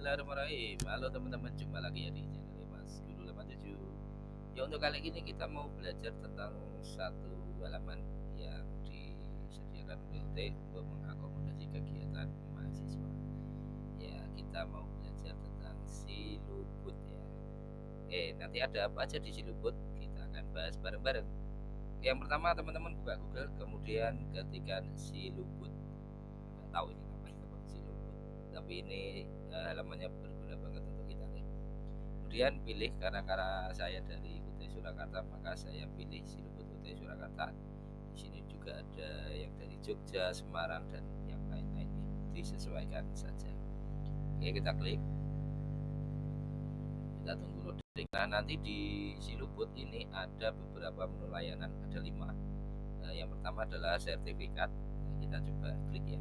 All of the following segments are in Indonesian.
Bismillahirrahmanirrahim. Halo teman-teman, jumpa lagi ya di channel Mas Guru 87. Ya, untuk kali ini kita mau belajar tentang satu halaman yang disediakan oleh UT untuk mengakomodasi kegiatan mahasiswa. Ya, kita mau belajar tentang silubut ya. Nanti ada apa aja di silubut? Kita akan bahas bareng-bareng. Yang pertama, teman-teman buka Google, kemudian ketikkan silubut. Nggak tahu ini ngapain silubut, tapi ini halamannya berguna banget untuk kita nih. Kemudian pilih, karena saya dari UT Surakarta, maka saya pilih silubut UT Surakarta. Di sini juga ada yang dari Jogja, Semarang, dan yang lain-lain, disesuaikan saja. Oke, kita klik, kita tunggu loading. Nah, nanti di silubut ini ada beberapa menu layanan, ada 5. Yang pertama adalah sertifikat. Kita coba klik ya.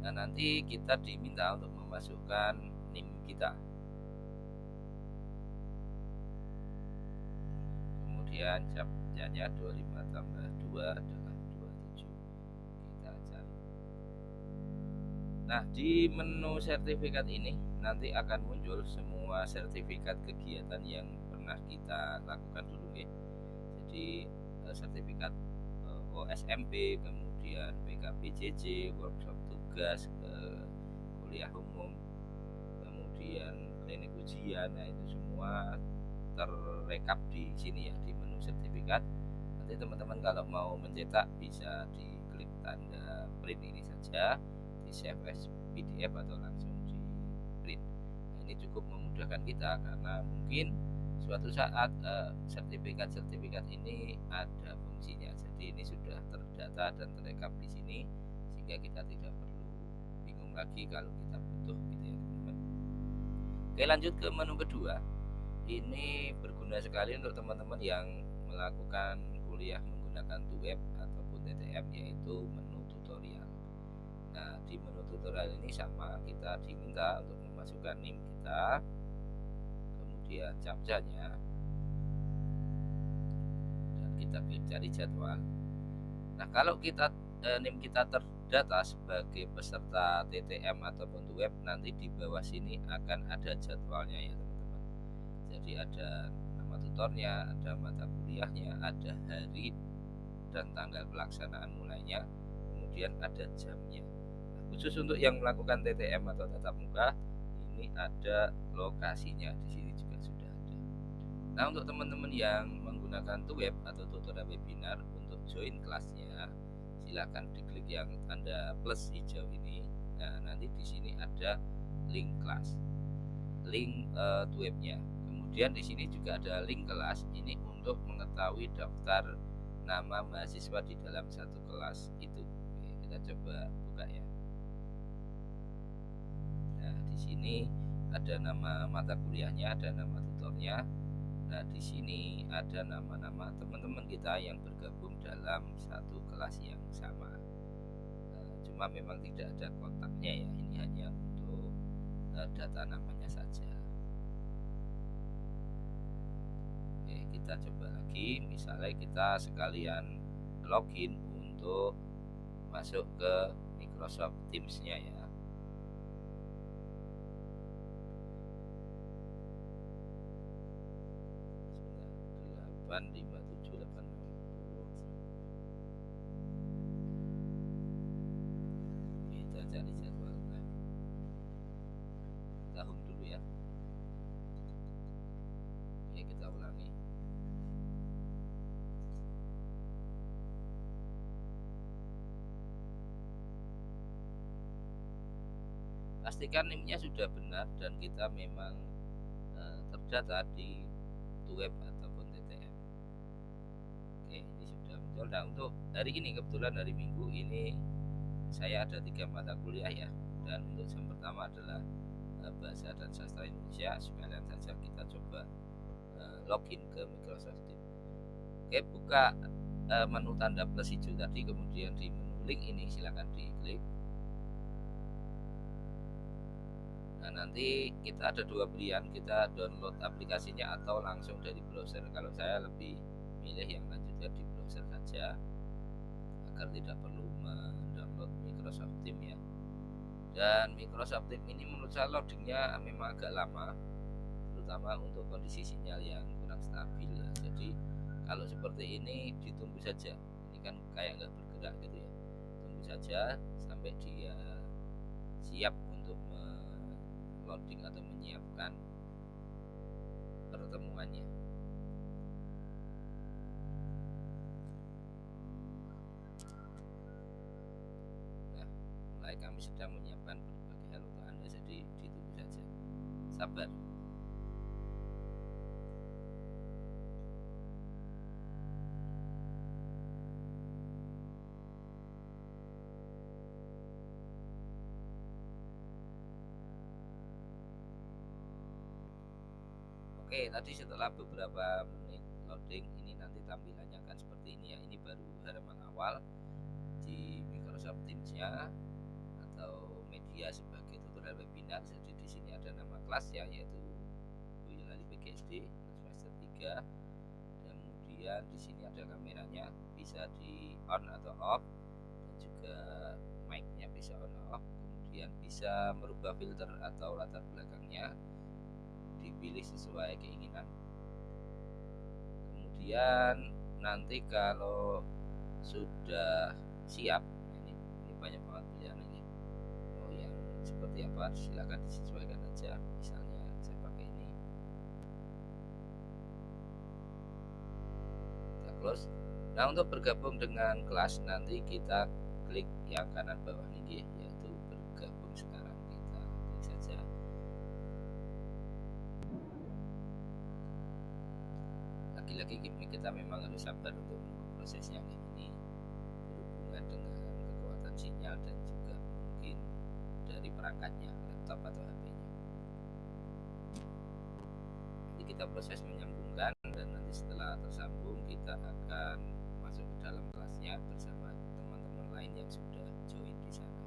Nah, nanti kita diminta untuk memasukkan NIM kita, kemudian captcha-nya 25 tambah 2 adalah 27. Kita cari. Nah, di menu sertifikat ini nanti akan muncul semua sertifikat kegiatan yang pernah kita lakukan dulu ya. Jadi sertifikat OSMP, kemudian PKBJJ, workshop tugas, kuliah umum, kemudian klinik ujian. Nah, itu semua terrekap di sini ya, di menu sertifikat. Nanti teman-teman kalau mau mencetak bisa diklik tanda print ini saja, di save as PDF atau langsung di print. Nah, ini cukup memudahkan kita karena mungkin suatu saat sertifikat-sertifikat ini ada fungsinya. Jadi ini sudah terdata dan terekap di sini sehingga kita tidak perlu bingung lagi kalau kita butuh gitu ya teman-teman. Oke, lanjut ke menu kedua. Ini berguna sekali untuk teman-teman yang melakukan kuliah menggunakan web ataupun TTM, yaitu menu tutorial. Nah, di menu tutorial ini sama, kita diminta untuk memasukkan NIM kita, kemudian captcha-nya, dan kita klik cari jadwal. Nah, kalau NIM kita terdata sebagai peserta TTM ataupun web, nanti di bawah sini akan ada jadwalnya ya teman-teman. Jadi ada nama tutornya, ada mata kuliahnya, ada hari dan tanggal pelaksanaan mulainya, kemudian ada jamnya. Nah, khusus untuk yang melakukan TTM atau tatap muka, ini ada lokasinya, di sini juga sudah ada. Nah, untuk teman-teman yang menggunakan web atau tutorial webinar, untuk join kelasnya silahkan diklik yang tanda plus hijau ini. Nah, nanti di sini ada link kelas, link webnya. Kemudian di sini juga ada link kelas, ini untuk mengetahui daftar nama mahasiswa di dalam satu kelas itu. Oke, kita coba buka ya. Nah, di sini ada nama mata kuliahnya, ada nama tutornya. Nah, di sini ada nama-nama teman-teman kita yang bergabung dalam satu kelas yang sama. Cuma memang tidak ada kontaknya ya, ini hanya untuk data namanya saja. Oke, kita coba lagi. Misalnya kita sekalian login untuk masuk ke Microsoft Teams-nya ya. Sebentar, 857860. Kita cari jadwalnya. Kita home dulu ya. Oke, kita ulangi. Pastikan NIM-nya sudah benar dan kita memang terdata di web ataupun TTM. Oke, ini sudah muncul. Nah, untuk hari ini kebetulan hari Minggu ini saya ada 3 mata kuliah ya, dan untuk jam pertama adalah Bahasa dan Sastra Indonesia. Sekalian saja kita coba login ke Microsoft Teams. Oke, buka menu tanda plus hijau tadi, kemudian di menu link ini silakan diklik. Nah, nanti kita ada 2 pilihan, kita download aplikasinya atau langsung dari browser. Kalau saya lebih milih yang lanjutkan di browser saja agar tidak perlu mendownload Microsoft Teams ya. Dan Microsoft Teams ini menurut saya loadingnya memang agak lama, terutama untuk kondisi sinyal yang kurang stabil ya. Jadi kalau seperti ini ditunggu saja, ini kan kayak nggak bergerak gitu ya, tunggu saja sampai dia siap untuk loading atau menyiapkan pertemuannya. Nah, mulai kami sedang menyiapkan berbagai hal untuk Anda, jadi ditunggu saja, sabar. Oke, tadi setelah beberapa menit loading, ini nanti tampilannya akan seperti ini ya. Ini baru halaman awal di Microsoft Teams-nya atau media sebagai tutorial webinar. Jadi di sini ada nama kelasnya yaitu Boyolali PGSD semester 3. Kemudian di sini ada kameranya, bisa di on atau off, dan juga mic-nya bisa on off. Kemudian bisa merubah filter atau latar belakangnya, dipilih sesuai keinginan. Kemudian nanti kalau sudah siap, ini banyak banget pilihan ini. Oh, yang seperti apa silakan disesuaikan aja. Misalnya saya pakai ini. Kita close. Nah, untuk bergabung dengan kelas nanti kita klik yang kanan bawah nih, yaitu bergabung sekarang. Kita klik saja. Lagi-lagi kita memang harus sabar untuk prosesnya ini, berhubungan dengan kekuatan sinyal dan juga mungkin dari perangkatnya, laptop atau HP-nya. Jadi kita proses menyambungkan, dan nanti setelah tersambung kita akan masuk ke dalam kelasnya bersama teman-teman lain yang sudah join di sana.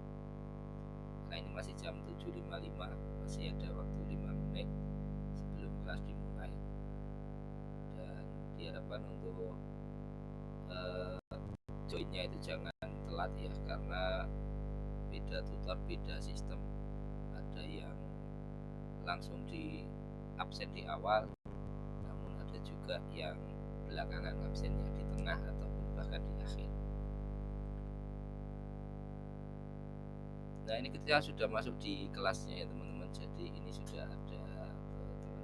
Nah, ini masih jam 7.55, masih ada waktu 5 menit sebelum kelas dimulai, dan diharapkan untuk joinnya itu jangan telat ya, karena beda tutor, beda sistem. Ada yang langsung di absen di awal, namun ada juga yang belakangan absennya di tengah ataupun bahkan di akhir. Nah, ini kita sudah masuk di kelasnya ya teman-teman. Jadi ini sudah ada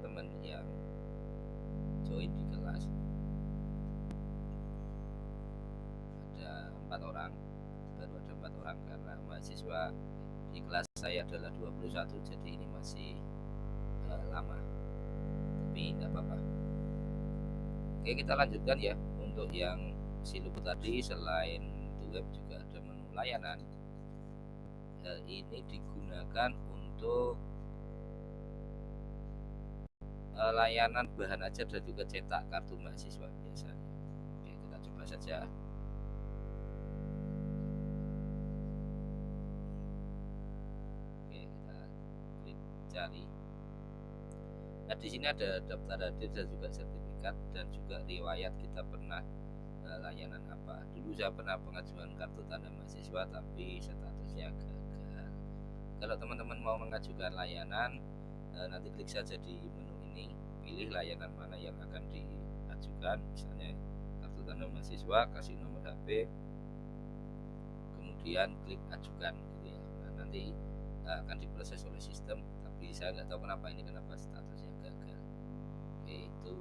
teman-teman yang join di kelas, ada 4 orang, baru ada 4 orang karena mahasiswa di kelas saya adalah 21, jadi ini masih lama, tapi tidak apa-apa. Oke, kita lanjutkan ya. Untuk yang siluput tadi, selain web juga ada menu layanan. Ini digunakan untuk layanan bahan ajar dan juga cetak kartu mahasiswa biasanya. Oke, kita coba saja. Oke, kita klik cari. Nah, di sini ada daftar hadir dan juga sertifikat dan juga riwayat kita pernah layanan apa. Dulu saya pernah pengajuan kartu tanda mahasiswa tapi statusnya gagal. Kalau teman-teman mau mengajukan layanan, nanti klik saja di menu ini, pilih layanan mana yang akan diajukan, misalnya kartu tanda mahasiswa, kasih nomor HP, kemudian klik ajukan gitu ya. Nah, nanti akan diproses oleh sistem, tapi saya nggak tahu kenapa statusnya gagal. Oke, itu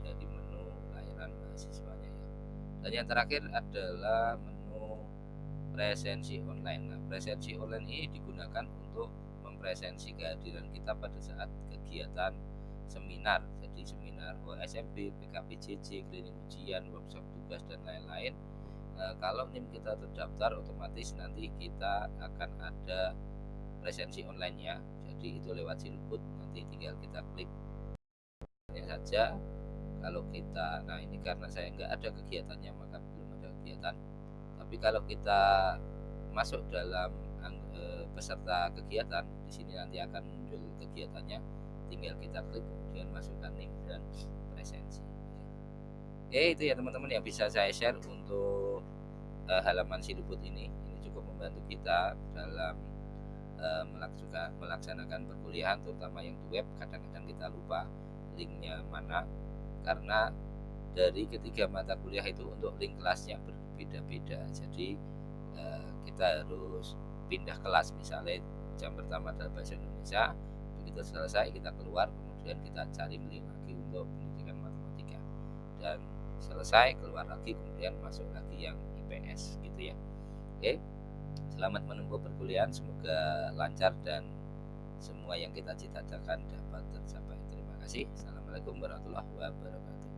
dari menu layanan mahasiswanya ya. Dan yang terakhir adalah menu presensi online. Nah, presensi online ini digunakan untuk mempresensi kehadiran kita pada saat kegiatan seminar. Jadi seminar OSMP, PKPJJ, klinik ujian, workshop tugas dan lain-lain. Kalau NIM kita terdaftar, otomatis nanti kita akan ada presensi online-nya. Jadi itu lewat siluput, nanti tinggal kita klik saja. Kalau kita, nah ini karena saya nggak ada kegiatannya maka belum ada kegiatan. Tapi kalau kita masuk dalam peserta kegiatan, di sini nanti akan muncul kegiatannya. Tinggal kita klik kemudian masukkan link dan presensi. Oke, itu ya teman-teman yang bisa saya share untuk halaman siluput ini. Ini cukup membantu kita dalam juga melaksanakan perkuliahan terutama yang di web, kadang-kadang kita lupa linknya mana, karena dari ketiga mata kuliah itu untuk link kelasnya berbeda-beda. Jadi kita harus pindah kelas, misalnya jam pertama adalah bahasa Indonesia, begitu selesai kita keluar, kemudian kita cari link lagi untuk pendidikan matematika, dan selesai keluar lagi, kemudian masuk lagi yang IPS gitu ya. Oke, selamat menempuh perkuliahan, semoga lancar dan semua yang kita cita-citakan dapat tercapai. Terima kasih. Assalamualaikum warahmatullahi wabarakatuh.